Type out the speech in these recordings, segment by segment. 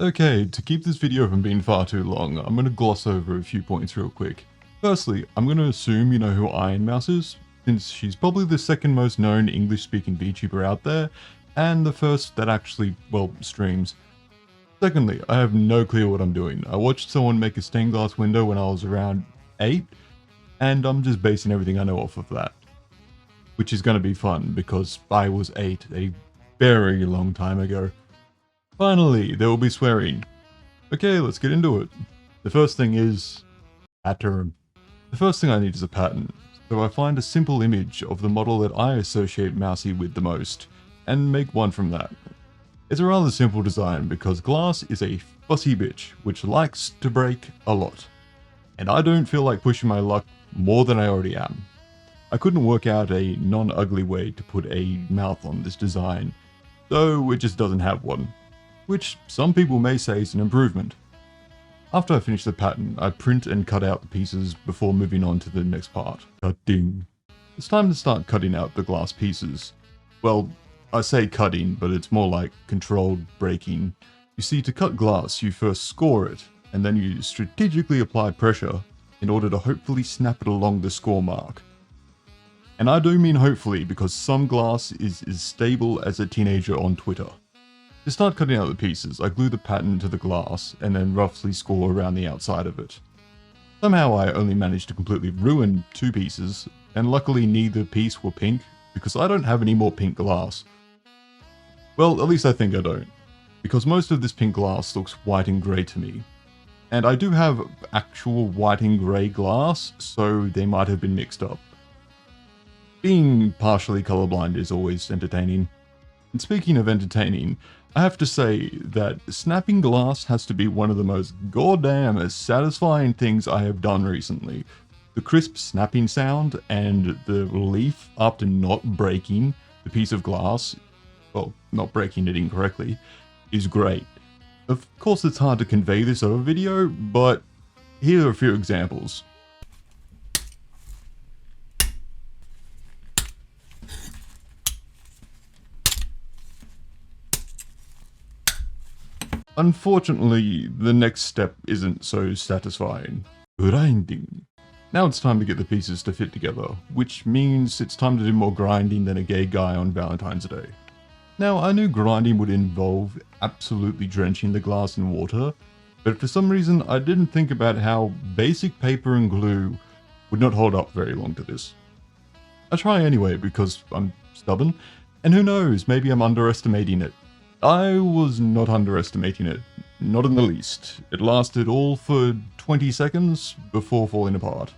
Okay, to keep this video from being far too long, I'm going to gloss over a few points real quick. Firstly, I'm going to assume you know who Ironmouse is, since she's probably the second most known English-speaking VTuber out there, and the first that actually, well, streams. Secondly, I have no clue what I'm doing. I watched someone make a stained glass window when I was around 8, and I'm just basing everything I know off of that. Which is going to be fun, because I was 8 a very long time ago. Finally, there will be swearing. Okay, let's get into it. The first thing is pattern. The first thing I need is a pattern, so I find a simple image of the model that I associate Mousy with the most, and make one from that. It's a rather simple design because glass is a fussy bitch which likes to break a lot, and I don't feel like pushing my luck more than I already am. I couldn't work out a non-ugly way to put a mouth on this design, so it just doesn't have one, which some people may say is an improvement. After I finish the pattern, I print and cut out the pieces before moving on to the next part. Cutting. It's time to start cutting out the glass pieces. Well, I say cutting, but it's more like controlled breaking. You see, to cut glass, you first score it, and then you strategically apply pressure in order to hopefully snap it along the score mark. And I do mean hopefully, because some glass is as stable as a teenager on Twitter. To start cutting out the pieces, I glue the pattern to the glass and then roughly score around the outside of it. Somehow I only managed to completely ruin 2 pieces, and luckily neither piece were pink, because I don't have any more pink glass. Well, at least I think I don't, because most of this pink glass looks white and grey to me. And I do have actual white and grey glass, so they might have been mixed up. Being partially colorblind is always entertaining. And speaking of entertaining, I have to say that snapping glass has to be one of the most goddamn satisfying things I have done recently. The crisp snapping sound and the relief after not breaking the piece of glass, well, not breaking it incorrectly, is great. Of course it's hard to convey this over video, but here are a few examples. Unfortunately, the next step isn't so satisfying. Grinding. Now it's time to get the pieces to fit together, which means it's time to do more grinding than a gay guy on Valentine's Day. Now, I knew grinding would involve absolutely drenching the glass in water, but for some reason I didn't think about how basic paper and glue would not hold up very long to this. I try anyway because I'm stubborn, and who knows, maybe I'm underestimating it. I was not underestimating it, not in the least. It lasted all for 20 seconds before falling apart.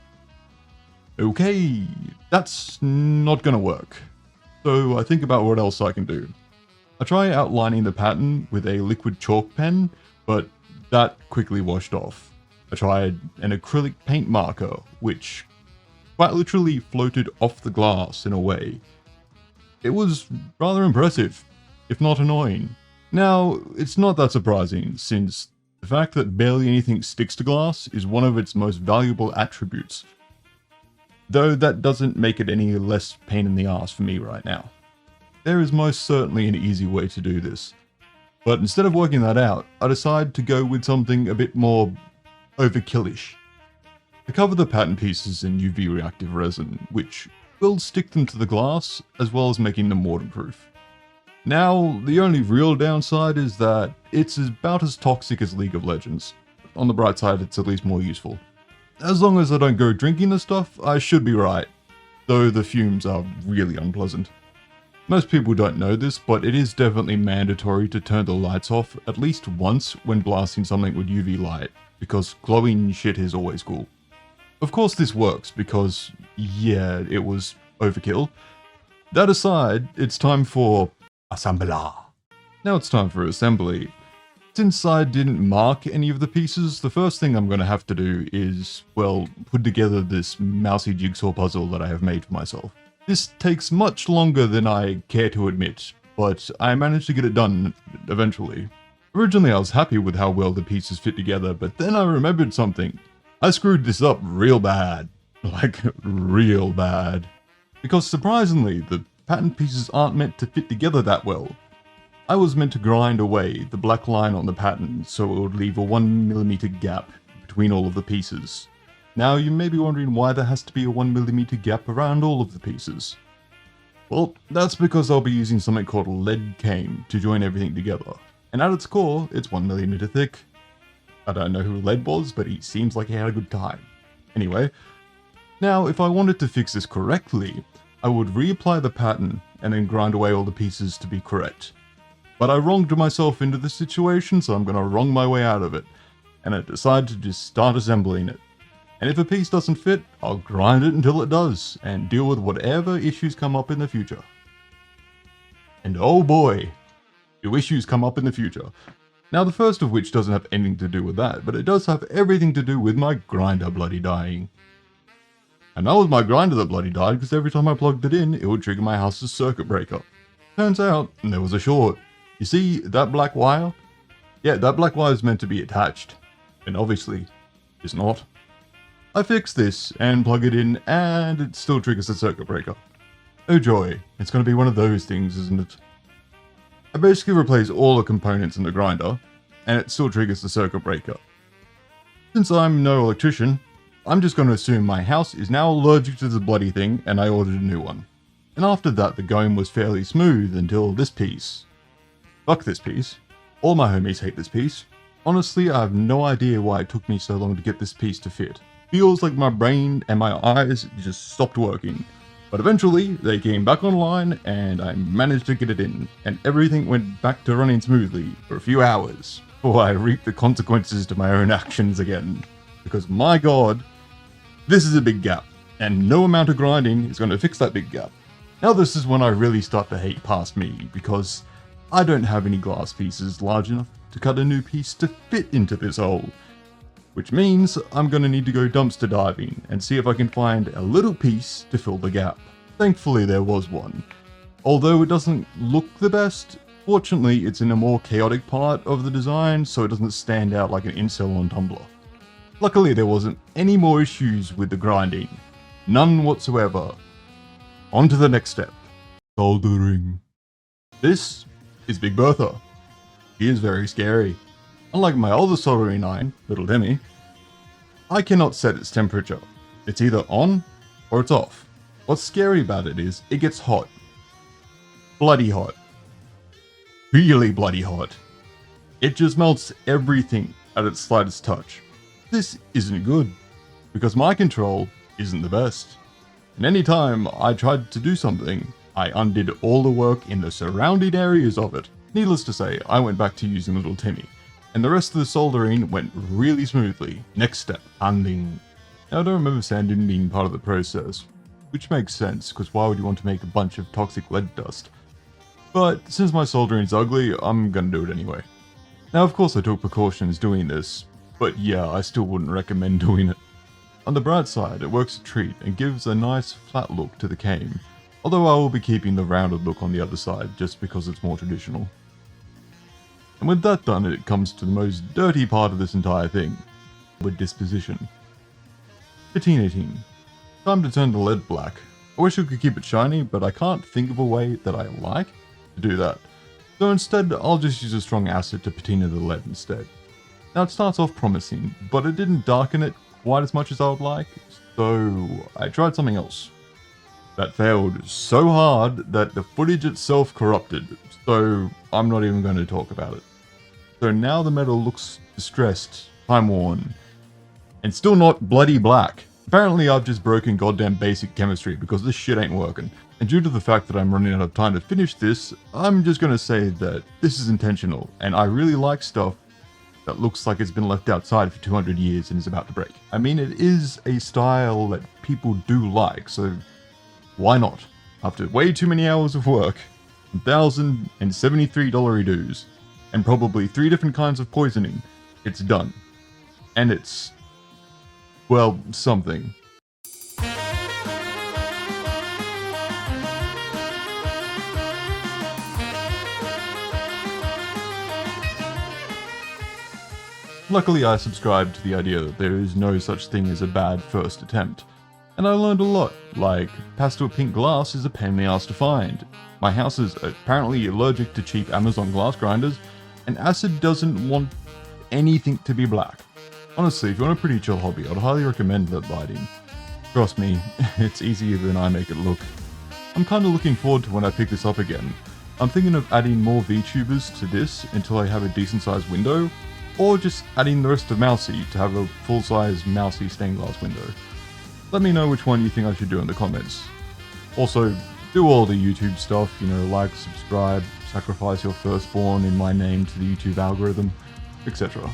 Okay, that's not gonna work. So I think about what else I can do. I try outlining the pattern with a liquid chalk pen, but that quickly washed off. I tried an acrylic paint marker, which quite literally floated off the glass in a way. It was rather impressive, if not annoying. Now, it's not that surprising, since the fact that barely anything sticks to glass is one of its most valuable attributes. Though that doesn't make it any less pain in the ass for me right now. There is most certainly an easy way to do this. But instead of working that out, I decide to go with something a bit more overkillish. I cover the pattern pieces in UV reactive resin, which will stick them to the glass, as well as making them waterproof. Now, the only real downside is that it's about as toxic as League of Legends. On the bright side, it's at least more useful. As long as I don't go drinking the stuff, I should be right, though the fumes are really unpleasant. Most people don't know this, but it is definitely mandatory to turn the lights off at least once when blasting something with UV light, because glowing shit is always cool. Of course this works because, yeah, it was overkill. That aside, it's time for assembler. Now it's time for assembly. Since I didn't mark any of the pieces, the first thing I'm going to have to do is, well, put together this mousy jigsaw puzzle that I have made for myself. This takes much longer than I care to admit, but I managed to get it done eventually. Originally I was happy with how well the pieces fit together, but then I remembered something. I screwed this up real bad. Like, real bad. Because surprisingly, the pattern pieces aren't meant to fit together that well. I was meant to grind away the black line on the pattern so it would leave a 1mm gap between all of the pieces. Now you may be wondering why there has to be a 1mm gap around all of the pieces. Well, that's because I'll be using something called lead cane to join everything together, and at its core, it's 1mm thick. I don't know who Lead was, but he seems like he had a good time. Anyway, now if I wanted to fix this correctly, I would reapply the pattern and then grind away all the pieces to be correct. But I wronged myself into this situation, so I'm gonna wrong my way out of it, and I decided to just start assembling it. And if a piece doesn't fit, I'll grind it until it does, and deal with whatever issues come up in the future. And oh boy, do issues come up in the future. Now the first of which doesn't have anything to do with that, but it does have everything to do with my grinder bloody dying. And that was my grinder that bloody died because every time I plugged it in, it would trigger my house's circuit breaker. Turns out, there was a short. You see that black wire? Yeah, that black wire is meant to be attached, and obviously, it's not. I fixed this and plug it in and it still triggers the circuit breaker. Oh joy, it's going to be one of those things, isn't it? I basically replace all the components in the grinder and it still triggers the circuit breaker. Since I'm no electrician, I'm just going to assume my house is now allergic to the bloody thing and I ordered a new one. And after that the going was fairly smooth until this piece. Fuck this piece. All my homies hate this piece. Honestly, I have no idea why it took me so long to get this piece to fit. Feels like my brain and my eyes just stopped working. But eventually, they came back online and I managed to get it in, and everything went back to running smoothly for a few hours before I reaped the consequences to my own actions again. Because my god, this is a big gap, and no amount of grinding is going to fix that big gap. Now this is when I really start to hate past me, because I don't have any glass pieces large enough to cut a new piece to fit into this hole. Which means I'm going to need to go dumpster diving and see if I can find a little piece to fill the gap. Thankfully there was one. Although it doesn't look the best, fortunately it's in a more chaotic part of the design so it doesn't stand out like an incel on Tumblr. Luckily there wasn't any more issues with the grinding. None whatsoever. On to the next step. Soldering. This is Big Bertha. She is very scary. Unlike my older soldering iron, Little Demi, I cannot set its temperature. It's either on or it's off. What's scary about it is it gets hot. Bloody hot. Really bloody hot. It just melts everything at its slightest touch. This isn't good, because my control isn't the best. And any time I tried to do something, I undid all the work in the surrounding areas of it. Needless to say, I went back to using Little Timmy. And the rest of the soldering went really smoothly. Next step, sanding. Now I don't remember sanding being part of the process, which makes sense, because why would you want to make a bunch of toxic lead dust? But since my soldering is ugly, I'm gonna do it anyway. Now of course I took precautions doing this, but yeah, I still wouldn't recommend doing it. On the bright side, it works a treat and gives a nice flat look to the cane, although I will be keeping the rounded look on the other side just because it's more traditional. And with that done, it comes to the most dirty part of this entire thing, with disposition. Patinating. Time to turn the lead black. I wish I could keep it shiny, but I can't think of a way that I like to do that. So instead, I'll just use a strong acid to patina the lead instead. Now it starts off promising, but it didn't darken it quite as much as I would like, so I tried something else. That failed so hard that the footage itself corrupted, so I'm not even going to talk about it. So now the metal looks distressed, time-worn, and still not bloody black. Apparently I've just broken goddamn basic chemistry because this shit ain't working. And due to the fact that I'm running out of time to finish this, I'm just going to say that this is intentional, and I really like stuff that looks like it's been left outside for 200 years and is about to break. I mean, it is a style that people do like, so why not? After way too many hours of work, $1,073 dues, and probably 3 different kinds of poisoning, it's done. And it's, well, something. Luckily I subscribe to the idea that there is no such thing as a bad first attempt, And I learned a lot, like pastel pink glass is a pain in the ass to find. My house is apparently allergic to cheap Amazon glass grinders, and acid doesn't want anything to be black. Honestly, if you want a pretty chill hobby, I'd highly recommend lead lighting. Trust me, it's easier than I make it look. I'm kinda looking forward to when I pick this up again. I'm thinking of adding more VTubers to this until I have a decent sized window, or just adding the rest of Mousy to have a full-size Mousy stained glass window. Let me know which one you think I should do in the comments. Also, do all the YouTube stuff, you know, like, subscribe, sacrifice your firstborn in my name to the YouTube algorithm, etc.